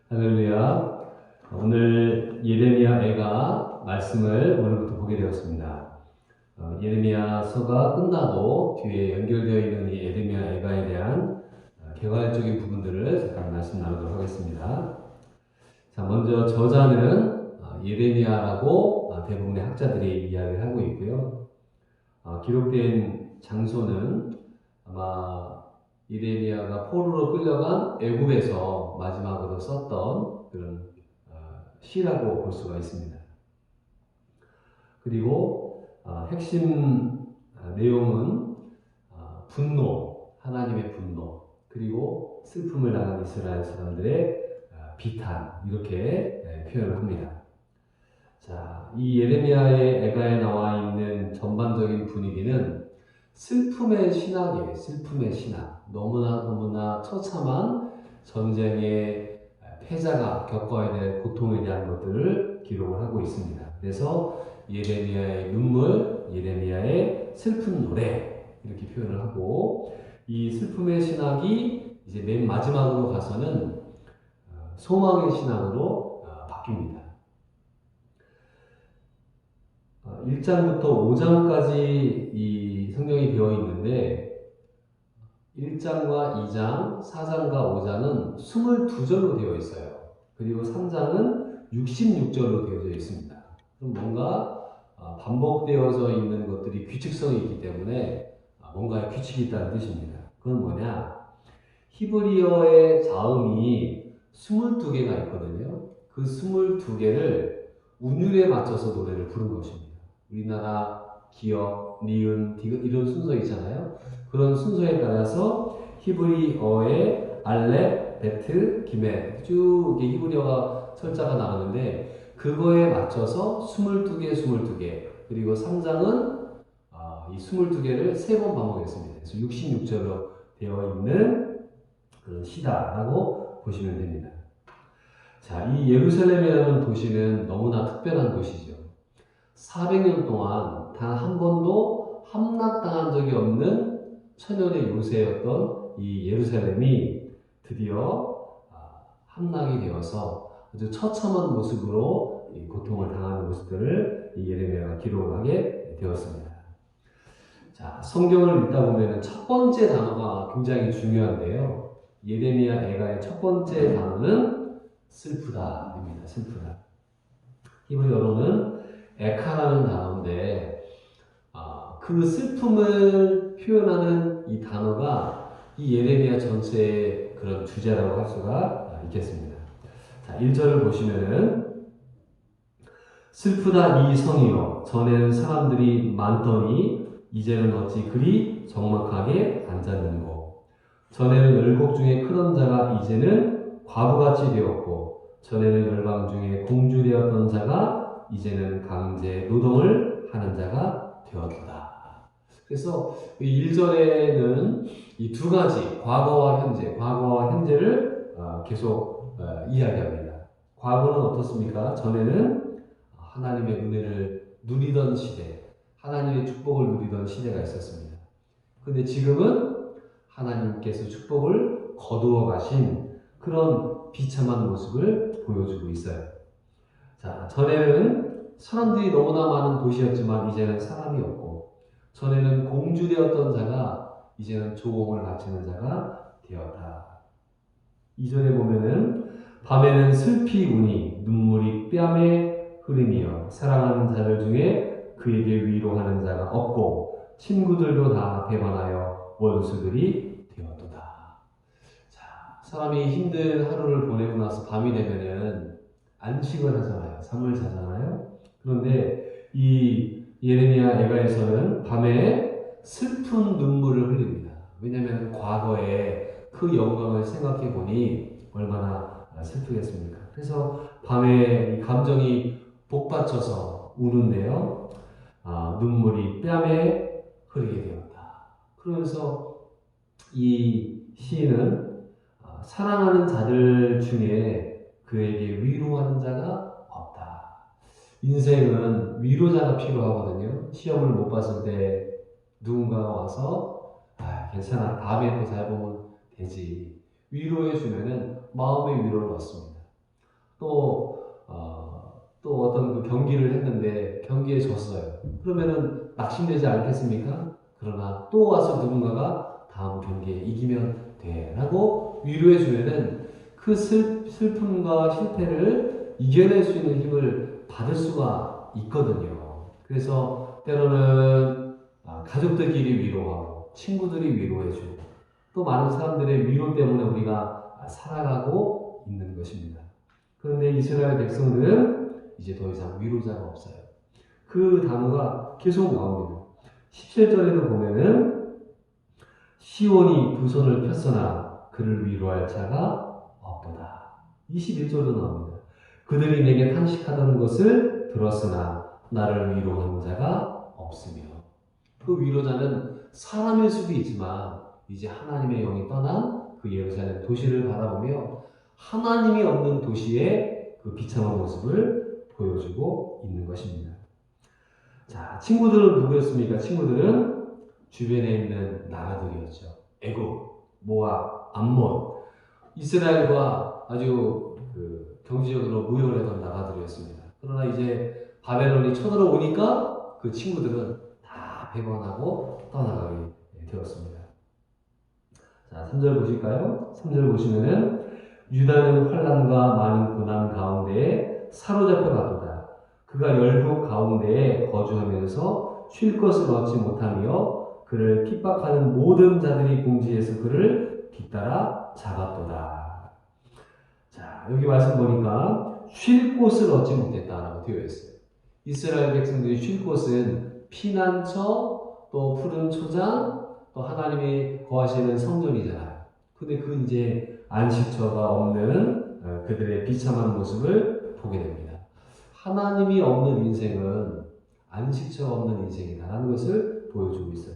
할렐루야. 오늘 예레미야애가 말씀을 오늘부터 보게 되었습니다. 예레미야서가 끝나고 뒤에 연결되어 있는 이 예레미야애가에 대한 개괄적인 부분들을 잠깐 말씀 나누도록 하겠습니다. 자, 먼저 저자는 예레미야라고 대부분의 학자들이 이야기를 하고 있고요. 기록된 장소는 아마 예레미야가 포로로 끌려간 애굽에서 마지막으로 썼던 그런 시라고 볼 수가 있습니다. 그리고 핵심 내용은 분노, 하나님의 분노, 그리고 슬픔을 당한 이스라엘 사람들의 비탄, 이렇게 표현을 합니다. 자, 이 예레미야의 애가에 나와 있는 전반적인 분위기는 슬픔의 신학이에요. 슬픔의 신학. 너무나 처참한 전쟁의 패자가 겪어야 될 고통에 대한 것들을 기록을 하고 있습니다. 그래서 예레미야의 눈물, 예레미야의 슬픈 노래, 이렇게 표현을 하고, 이 슬픔의 신학이 이제 맨 마지막으로 가서는 소망의 신학으로 바뀝니다. 1장부터 5장까지 이 성경이 되어 있는데 1장과 2장, 4장과 5장은 22절로 되어 있어요. 그리고 3장은 66절로 되어져 있습니다. 그럼 뭔가 반복되어져 있는 것들이 규칙성이 있기 때문에 뭔가의 규칙이 있다는 뜻입니다. 그건 뭐냐? 히브리어의 자음이 22개가 있거든요. 그 22개를 운율에 맞춰서 노래를 부른 것입니다. 우리나라 기역, 니은, 디귿 이런 순서 있잖아요. 그런 순서에 따라서 히브리어의 알렙, 베트, 기메 쭉 히브리어가 철자가 나오는데 그거에 맞춰서 22개 그리고 3장은 이 22개를 3번 반복했습니다. 그래서 66절로 되어 있는 그런 시다라고 보시면 됩니다. 자, 이 예루살렘이라는 도시는 너무나 특별한 도시죠. 400년 동안 단 한 번도 함락당한 적이 없는 천연의 요새였던 이 예루살렘이 드디어 함락이 되어서 아주 처참한 모습으로 고통을 당하는 모습들을 이 예레미야가 기록을 하게 되었습니다. 자, 성경을 읽다 보면 첫 번째 단어가 굉장히 중요한데요. 예레미야 애가의 첫 번째 단어는 슬프다입니다. 슬프다. 히브리어로는 에카라는 단어인데 그 슬픔을 표현하는 이 단어가 이 예레미야 전체의 그런 주제라고 할 수가 있겠습니다. 자, 1절을 보시면은 슬프다 이 성이여 전에는 사람들이 많더니 이제는 어찌 그리 적막하게 앉았는고 전에는 열국 중에 크던 자가 이제는 과부같이 되었고 전에는 열방 중에 공주되었던 자가 이제는 강제 노동을 하는 자가 되었다. 그래서 1절에는 이 두 가지 과거와 현재를 계속 이야기합니다. 과거는 어떻습니까? 전에는 하나님의 은혜를 누리던 시대, 하나님의 축복을 누리던 시대가 있었습니다. 그런데 지금은 하나님께서 축복을 거두어 가신 그런 비참한 모습을 보여주고 있어요. 자, 전에는 사람들이 너무나 많은 도시였지만 이제는 사람이 없고, 전에는 공주되었던 자가 이제는 조공을 바치는 자가 되었다. 2절에 보면은 밤에는 슬피 우니 눈물이 뺨에 흐르며 사랑하는 자들 중에 그에게 위로하는 자가 없고 친구들도 다 배반하여 원수들이 되었도다. 자, 사람이 힘든 하루를 보내고 나서 밤이 되면은 안식을 하잖아요. 잠을 자잖아요. 그런데 이 예레미야 애가에서는 밤에 슬픈 눈물을 흘립니다. 왜냐하면 과거에 그 영광을 생각해 보니 얼마나 슬프겠습니까? 그래서 밤에 이 감정이 복받쳐서 우는데요. 눈물이 뺨에 흐르게 되었다. 그러면서 이 시인은 사랑하는 자들 중에 그에게 위로하는 자가 없다. 인생은 위로자가 필요하거든요. 시험을 못 봤을 때 누군가가 와서 괜찮아 다음에 또 잘 보면 되지 위로해 주면은 마음의 위로를 얻습니다. 또 어떤 그 경기를 했는데 경기에 졌어요. 그러면은 낙심되지 않겠습니까? 그러나 또 와서 누군가가 다음 경기에 이기면 돼 라고 위로해 주면은 그 슬픔과 실패를 이겨낼 수 있는 힘을 받을 수가 있거든요. 그래서 때로는 가족들끼리 위로하고 친구들이 위로해주고 또 많은 사람들의 위로 때문에 우리가 살아가고 있는 것입니다. 그런데 이스라엘 백성들은 이제 더 이상 위로자가 없어요. 그 단어가 계속 나옵니다. 17절에도 보면은 시온이 두 손을 폈으나 그를 위로할 자가 없도다. 21절도 나옵니다. 그들이 내게 탄식하던 것을 들었으나 나를 위로하는 자가 없으며. 그 위로자는 사람일 수도 있지만 이제 하나님의 영이 떠난 그 예루살렘 도시를 바라보며 하나님이 없는 도시의 그 비참한 모습을 보여주고 있는 것입니다. 자, 친구들은 누구였습니까? 친구들은 주변에 있는 나라들이었죠. 애굽, 모압, 암몬, 이스라엘과 아주 경제적으로 무역을 하던 나라들이었습니다. 그러나 이제 바벨론이 쳐들어오니까 그 친구들은 다 배반하고 떠나가게 되었습니다. 자, 3절 보실까요? 3절 보시면은 유다는 환난과 많은 고난 가운데에 사로잡혀 가도다. 그가 열국 가운데에 거주하면서 쉴 것을 얻지 못하며 그를 핍박하는 모든 자들이 궁지에서 그를 뒤따라 잡았도다. 자, 여기 말씀 보니까 쉴 곳을 얻지 못했다라고 되어 있어요. 이스라엘 백성들이 쉴 곳은 피난처, 또 푸른 초장, 또 하나님이 거하시는 성전이잖아요. 근데 그 이제 안식처가 없는 그들의 비참한 모습을 보게 됩니다. 하나님이 없는 인생은 안식처가 없는 인생이다라는 것을 보여주고 있어요.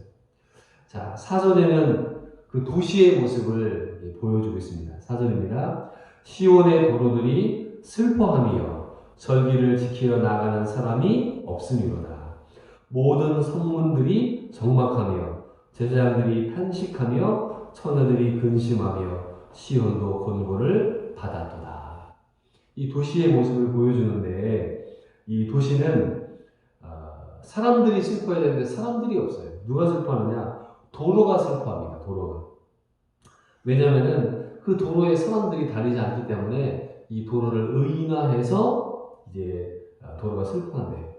자, 4절에는 그 도시의 모습을 보여주고 있습니다. 4절입니다. 시온의 도로들이 슬퍼하며 절기를 지키러 나가는 사람이 없음이로다. 모든 성문들이 적막하며 제사장들이 탄식하며 처녀들이 근심하며 시온도 곤고를 받았도다. 이 도시의 모습을 보여주는데 이 도시는 사람들이 슬퍼해야 되는데 사람들이 없어요. 누가 슬퍼하느냐? 도로가 슬퍼합니다. 도로가. 왜냐하면은 그 도로에 사람들이 다니지 않기 때문에 이 도로를 의인화해서 이제 도로가 슬퍼한대요.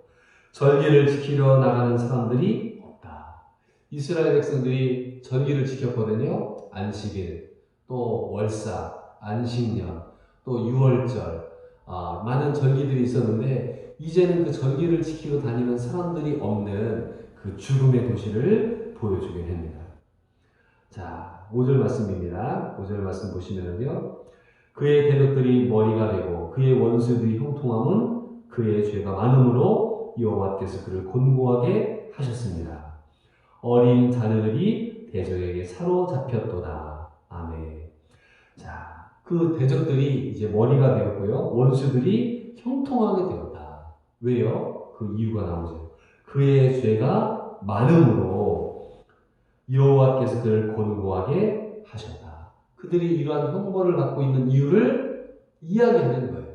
절기를 지키러 나가는 사람들이 없다. 이스라엘 백성들이 절기를 지켰거든요. 안식일, 또 월사, 안식년, 또 유월절, 많은 절기들이 있었는데 이제는 그 절기를 지키러 다니는 사람들이 없는 그 죽음의 도시를 보여주게 됩니다. 자, 5절 말씀입니다. 5절 말씀 보시면요. 그의 대적들이 머리가 되고 그의 원수들이 형통함은 그의 죄가 많음으로 여호와께서 그를 곤고하게 하셨습니다. 어린 자녀들이 대적에게 사로잡혔도다. 아멘. 자, 그 대적들이 이제 머리가 되었고요. 원수들이 형통하게 되었다. 왜요? 그 이유가 나오죠. 그의 죄가 많음으로 여호와께서 그를 곤고하게 하셨다. 그들이 이러한 형벌을 받고 있는 이유를 이야기하는 거예요.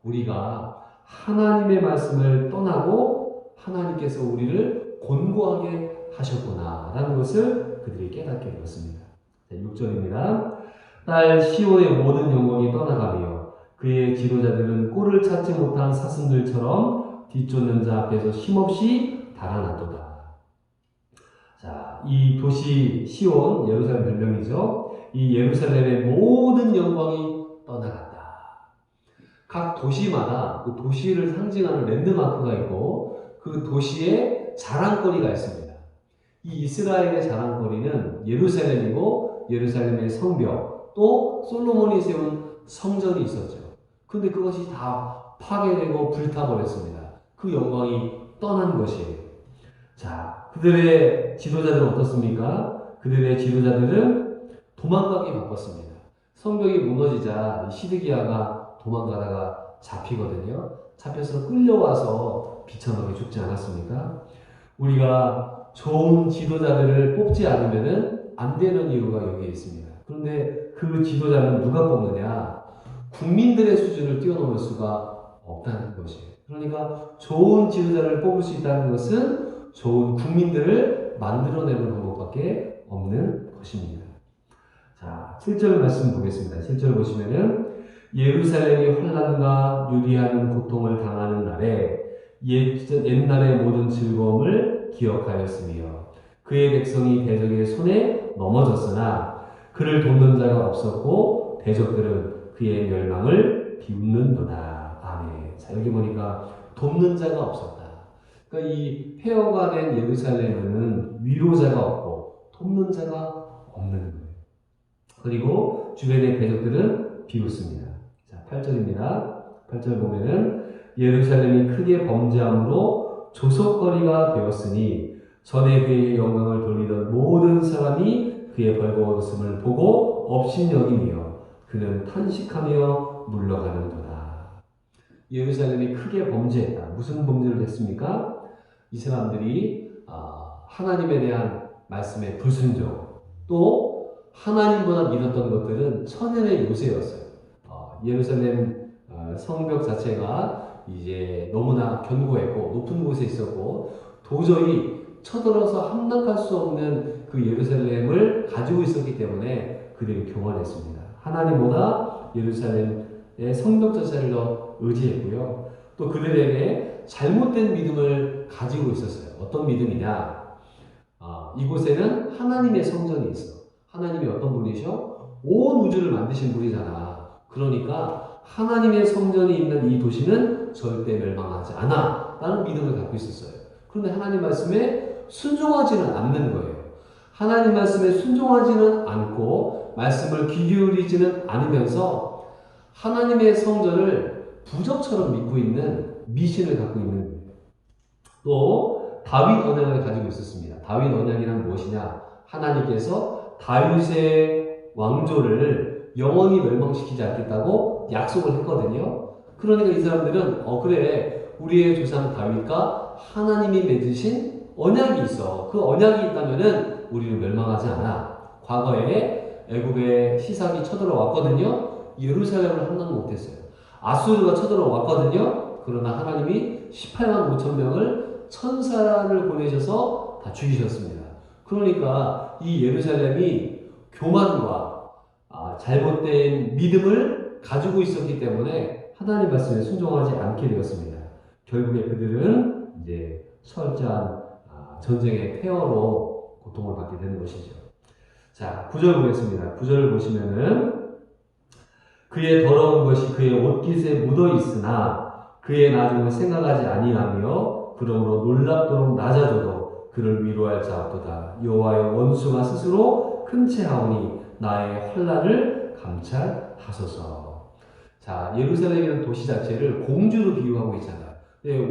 우리가 하나님의 말씀을 떠나고 하나님께서 우리를 곤고하게 하셨구나 라는 것을 그들이 깨닫게 되었습니다. 6절입니다. 딸 시온의 모든 영광이 떠나가며 그의 지도자들은 꼴을 찾지 못한 사슴들처럼 뒤쫓는 자 앞에서 힘없이 달아났도다. 자, 이 도시 시온, 예루살렘 별명이죠. 이 예루살렘의 모든 영광이 떠나갔다. 각 도시마다 그 도시를 상징하는 랜드마크가 있고 그 도시에 자랑거리가 있습니다. 이 이스라엘의 자랑거리는 예루살렘이고 예루살렘의 성벽, 또 솔로몬이 세운 성전이 있었죠. 근데 그것이 다 파괴되고 불타버렸습니다. 그 영광이 떠난 것이에요. 자, 그들의 지도자들은 어떻습니까? 그들의 지도자들은 도망가기 바빴습니다. 성벽이 무너지자 시드기야가 도망가다가 잡히거든요. 잡혀서 끌려와서 비참하게 죽지 않았습니까? 우리가 좋은 지도자들을 뽑지 않으면 안 되는 이유가 여기에 있습니다. 그런데 그 지도자는 누가 뽑느냐? 국민들의 수준을 뛰어넘을 수가 없다는 것이에요. 그러니까 좋은 지도자를 뽑을 수 있다는 것은 좋은 국민들을 만들어내는 방법밖에 없는 것입니다. 자, 7절 말씀 보겠습니다. 7절 보시면은 예루살렘이 환난과 유리하는 고통을 당하는 날에 옛날의 모든 즐거움을 기억하였으며 그의 백성이 대적의 손에 넘어졌으나 그를 돕는 자가 없었고 대적들은 그의 멸망을 비웃는도다. 아멘. 자, 여기 보니까 돕는 자가 없었다. 그러니까 이 폐허가 된 예루살렘은 위로자가 없고 돕는 자가 없는 거예요. 그리고 주변의 대적들은 비웃습니다. 자, 8절입니다. 8절 보면은 예루살렘이 크게 범죄함으로 조석거리가 되었으니 전에 그의 영광을 돌리던 모든 사람이 그의 벌거벗음을 보고 업신여기며 그는 탄식하며 물러가는도다. 예루살렘이 크게 범죄했다. 무슨 범죄를 했습니까? 이 사람들이 하나님에 대한 말씀에 불순종, 또 하나님보다 믿었던 것들은 천연의 요새였어요. 예루살렘 성벽 자체가 이제 너무나 견고했고 높은 곳에 있었고 도저히 쳐들어서 함락할 수 없는 그 예루살렘을 가지고 있었기 때문에 그들이 교만했습니다. 하나님보다 예루살렘의 성벽 자체를 더 의지했고요. 또 그들에게 잘못된 믿음을 가지고 있었어요. 어떤 믿음이냐? 이곳에는 하나님의 성전이 있어. 하나님이 어떤 분이셔? 온 우주를 만드신 분이잖아. 그러니까 하나님의 성전이 있는 이 도시는 절대 멸망하지 않아. 라는 믿음을 갖고 있었어요. 그런데 하나님 말씀에 순종하지는 않는 거예요. 하나님 말씀에 순종하지는 않고 말씀을 귀 기울이지는 않으면서 하나님의 성전을 부적처럼 믿고 있는 미신을 갖고 있는 거예요. 또 다윗 언약을 가지고 있었습니다. 다윗 언약이란 무엇이냐? 하나님께서 다윗의 왕조를 영원히 멸망시키지 않겠다고 약속을 했거든요. 그러니까 이 사람들은 그래, 우리의 조상 다윗과 하나님이 맺으신 언약이 있어. 그 언약이 있다면은 우리는 멸망하지 않아. 과거에 애굽의 시삭이 쳐들어왔거든요. 예루살렘을 함락 못했어요. 아수르가 쳐들어왔거든요. 그러나 하나님이 18만 5천 명을 천사를 보내셔서 다 죽이셨습니다. 그러니까 이 예루살렘이 교만과 잘못된 믿음을 가지고 있었기 때문에 하나님 말씀에 순종하지 않게 되었습니다. 결국에 그들은 이제 철저한 전쟁의 폐허로 고통을 받게 되는 것이죠. 자, 9절 보겠습니다. 9절을 보시면은 그의 더러운 것이 그의 옷깃에 묻어 있으나 그의 나중을 생각하지 아니하며 그러므로 놀랍도록 낮아져도 그를 위로할 자 없도다. 여호와의 원수가 스스로 큰 채하오니 나의 환난을 감찰하소서. 자, 예루살렘이라는 도시 자체를 공주로 비유하고 있잖아요.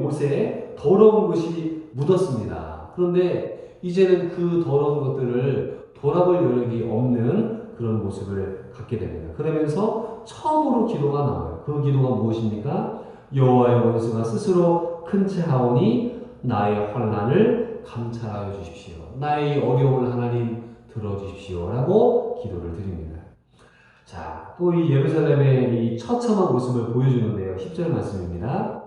옷에 더러운 것이 묻었습니다. 그런데 이제는 그 더러운 것들을 돌아볼 여력이 없는 그런 모습을 갖게 됩니다. 그러면서 처음으로 기도가 나와요. 그 기도가 무엇입니까? 여호와의 원수가 스스로 큰 채하오니 나의 환난을 감찰하여 주십시오. 나의 어려움을 하나님 들어주십시오. 라고 기도를 드립니다. 자, 또 이 예루살렘의 이 처참한 모습을 보여주는데요. 10절 말씀입니다.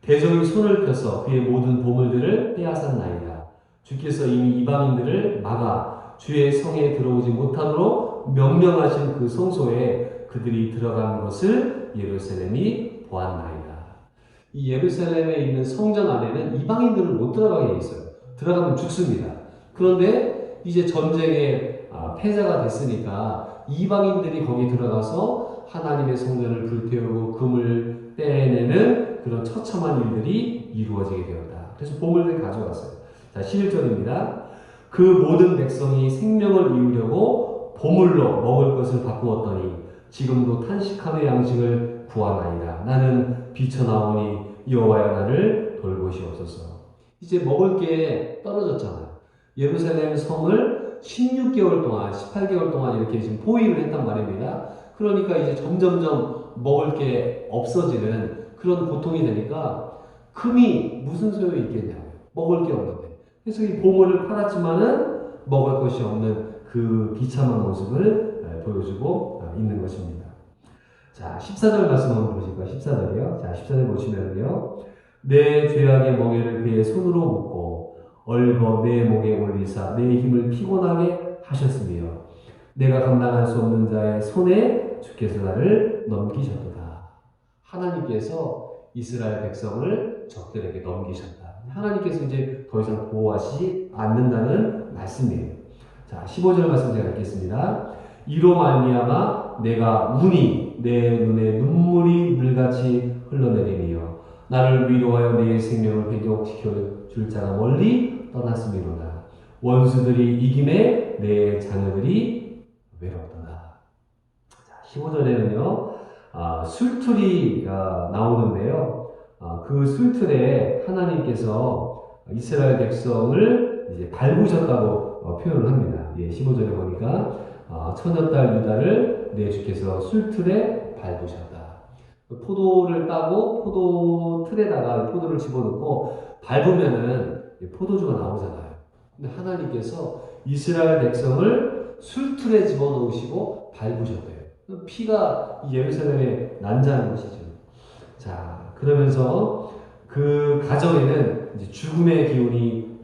대적이 손을 펴서 그의 모든 보물들을 빼앗았나이다. 주께서 이미 이방인들을 막아 주의 성에 들어오지 못하도록 명령하신 그 성소에 그들이 들어간 것을 예루살렘이 보았나이다. 이 예루살렘에 있는 성전 안에는 이방인들은 못 들어가게 돼 있어요. 들어가면 죽습니다. 그런데 이제 전쟁에 패자가 됐으니까 이방인들이 거기 들어가서 하나님의 성전을 불태우고 금을 빼내는 그런 처참한 일들이 이루어지게 되었다. 그래서 보물을 가져왔어요. 자, 11절입니다. 그 모든 백성이 생명을 이루려고 보물로 먹을 것을 바꾸었더니 지금도 탄식함의 양식을 구하나이다. 나는 비쳐나오니 여호와여 나를 돌보시옵소서. 이제 먹을 게 떨어졌잖아요. 예루살렘 성을 16개월 동안, 18개월 동안 이렇게 지금 포위를 했단 말입니다. 그러니까 이제 점점점 먹을 게 없어지는 그런 고통이 되니까 금이 무슨 소용이 있겠냐고요. 먹을 게 없는데. 그래서 이 보물을 팔았지만은 먹을 것이 없는 그 비참한 모습을 보여주고 있는 것입니다. 자, 14절 말씀 한번 보실까요? 14절이요. 자, 14절 보시면요. 내 죄악의 멍에를 그의 손으로 묶고 얽어 내 목에 올리사 내 힘을 피곤하게 하셨으며 내가 감당할 수 없는 자의 손에 주께서 나를 넘기셨도다. 하나님께서 이스라엘 백성을 적들에게 넘기셨다. 하나님께서 이제 더 이상 보호하시지 않는다는 말씀이에요. 자, 15절 말씀 제가 읽겠습니다. 이로 말미암아 내가 운이 내 눈에 눈물이 물같이 흘러내리며 나를 위로하여 내 생명을 회복시켜줄 자가 멀리 떠났음이로다. 원수들이 이김에 내 자녀들이 외롭도다. 자, 15절에는요 술틀이 나오는데요. 그 술틀에 하나님께서 이스라엘 백성을 이제 밟으셨다고 표현을 합니다. 예, 15절에 보니까 처녀딸 유다를 내 주께서 술틀에 밟으셨다. 포도를 따고 포도 틀에다가 포도를 집어넣고 밟으면은 포도주가 나오잖아요. 근데 하나님께서 이스라엘 백성을 술틀에 집어넣으시고 밟으셨대요. 피가 예루살렘에 난자하는 것이죠. 자, 그러면서 그 가정에는 이제 죽음의 기운이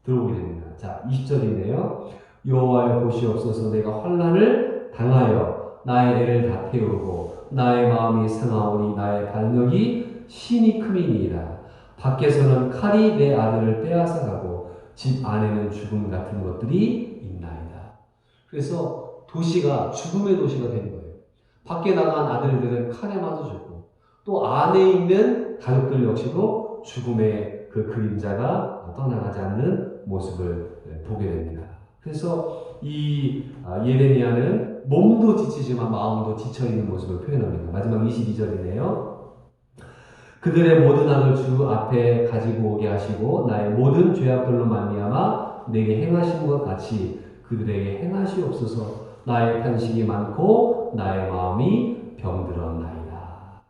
들어오게 됩니다. 자, 20절인데요. 여호와여 보시옵소서 내가 환난을 당하여 나의 애를 다 태우고 나의 마음이 상하오니 나의 반역이 심히 크미니이다. 밖에서는 칼이 내 아들을 빼앗아가고 집 안에는 죽음 같은 것들이 있나이다. 그래서 도시가 죽음의 도시가 된 거예요. 밖에 나간 아들들은 칼에 맞아 죽고 또 안에 있는 가족들 역시도 죽음의 그 그림자가 떠나가지 않는 모습을 보게 됩니다. 그래서 이 예레미야는 몸도 지치지만 마음도 지쳐있는 모습을 표현합니다. 마지막 22절이네요. 그들의 모든 악을 주 앞에 가지고 오게 하시고 나의 모든 죄악들로 말미암아 내게 행하신 것 같이 그들에게 행하시옵소서. 나의 탄식이 많고 나의 마음이 병들었나이다.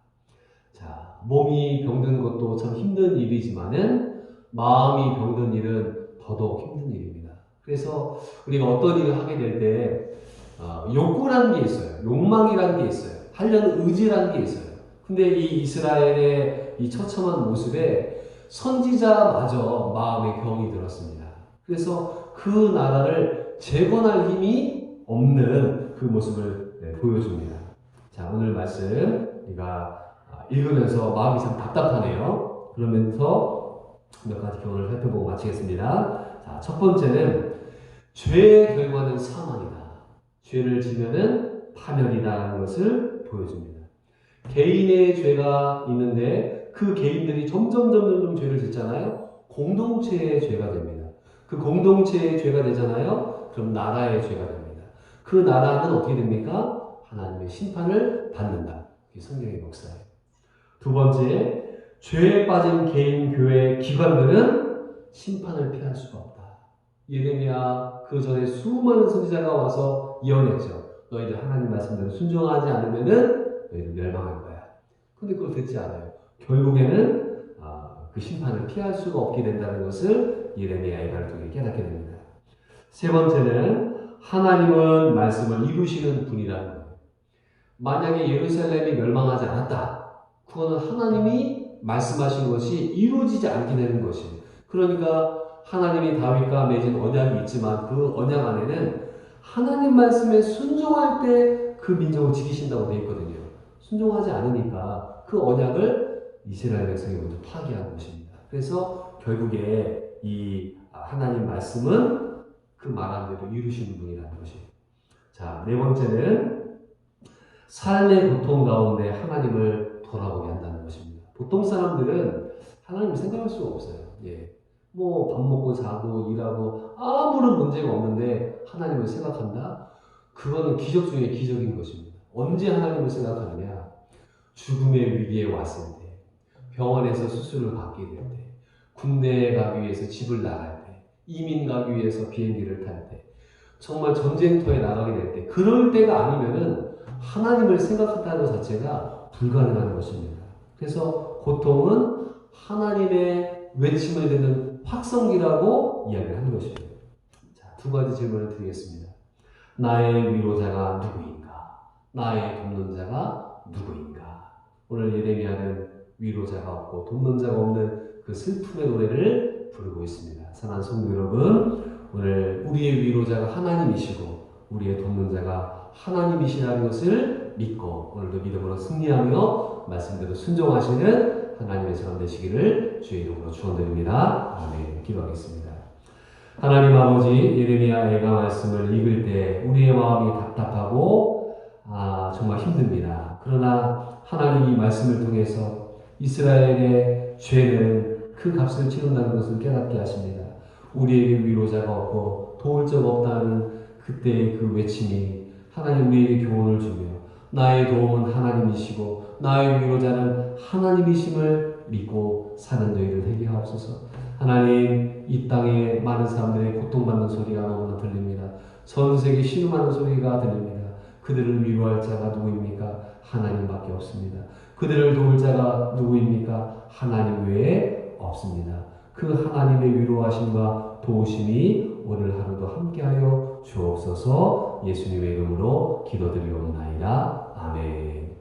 자, 몸이 병든 것도 참 힘든 일이지만은 마음이 병든 일은 더더욱 힘든 일입니다. 그래서 우리가 어떤 일을 하게 될 때 욕구라는 게 있어요. 욕망이라는 게 있어요. 하려는 의지라는 게 있어요. 근데 이 이스라엘의 이 처참한 모습에 선지자마저 마음에 병이 들었습니다. 그래서 그 나라를 재건할 힘이 없는 그 모습을 보여줍니다. 자, 오늘 말씀 우리가 읽으면서 마음이 참 답답하네요. 그러면서 몇 가지 교훈을 살펴보고 마치겠습니다. 자, 첫 번째는 죄의 결과는 사망이다. 죄를 지면은 파멸이다라는 것을 보여줍니다. 개인의 죄가 있는데 그 개인들이 점점 죄를 짓잖아요. 공동체의 죄가 됩니다. 그 공동체의 죄가 되잖아요. 그럼 나라의 죄가 됩니다. 그 나라는 어떻게 됩니까? 하나님의 심판을 받는다. 이게 성경의 역사예요. 두 번째, 죄에 빠진 개인, 교회, 기관들은 심판을 피할 수가 없다. 예레미야 그 전에 수많은 선지자가 와서 예언했죠. 너희들 하나님 말씀대로 순종하지 않으면은 너희들 멸망할 거야. 근데 그걸 듣지 않아요. 결국에는 그 심판을 피할 수가 없게 된다는 것을 예레미야의 말을 통해 깨닫게 됩니다. 세 번째는 하나님은 말씀을 이루시는 분이라는 거예요. 만약에 예루살렘이 멸망하지 않았다. 그거는 하나님이 말씀하신 것이 이루어지지 않게 되는 것이에요. 그러니까 하나님이 다윗과 맺은 언약이 있지만 그 언약 안에는 하나님 말씀에 순종할 때 그 민족을 지키신다고 되어 있거든요. 순종하지 않으니까 그 언약을 이스라엘 백성이 먼저 파괴한 것입니다. 그래서 결국에 이 하나님 말씀은 그 말한 대로 이루시는 분이라는 것이에요. 자, 네 번째는 삶의 고통 가운데 하나님을 돌아보게 한다는 것입니다. 보통 사람들은 하나님을 생각할 수가 없어요. 예. 뭐 밥 먹고 자고 일하고 아무런 문제가 없는데 하나님을 생각한다? 그거는 기적 중에 기적인 것입니다. 언제 하나님을 생각하느냐? 죽음의 위기에 왔을 때, 병원에서 수술을 받게 될 때, 군대에 가기 위해서 집을 나갈 때, 이민 가기 위해서 비행기를 탈 때, 정말 전쟁터에 나가게 될 때, 그럴 때가 아니면은 하나님을 생각한다는 것 자체가 불가능한 것입니다. 그래서 고통은 하나님의 외침을 듣는 확성기라고 이야기를 하는 것입니다. 자, 두 가지 질문을 드리겠습니다. 나의 위로자가 누구인가? 나의 돕는 자가 누구인가? 오늘 예레미야는 위로자가 없고 돕는 자가 없는 그 슬픔의 노래를 부르고 있습니다. 사랑하는 성도 여러분, 오늘 우리의 위로자가 하나님이시고 우리의 돕는 자가 하나님이시라는 것을 믿고 오늘도 믿음으로 승리하며 말씀대로 순종하시는 하나님의 사람 되시기를 주의 이름으로 축원드립니다. 아멘. 기도하겠습니다. 하나님 아버지, 예레미야의 말씀을 읽을 때 우리의 마음이 답답하고 정말 힘듭니다. 그러나 하나님이 말씀을 통해서 이스라엘의 죄는 그 값을 치른다는 것을 깨닫게 하십니다. 우리에게 위로자가 없고 도울 자가 없다는 그때의 그 외침이 하나님 우리에게 교훈을 주며 나의 도움은 하나님이시고 나의 위로자는 하나님이심을 믿고 사는 저희를 되게 하옵소서. 하나님, 이 땅에 많은 사람들의 고통받는 소리가 너무나 들립니다. 전 세계 신음하는 소리가 들립니다. 그들을 위로할 자가 누구입니까? 하나님밖에 없습니다. 그들을 도울 자가 누구입니까? 하나님 외에 없습니다. 그 하나님의 위로하심과 도우심이 오늘 하루도 함께하여 주옵소서. 예수님의 이름으로 기도드리옵나이다. 아멘.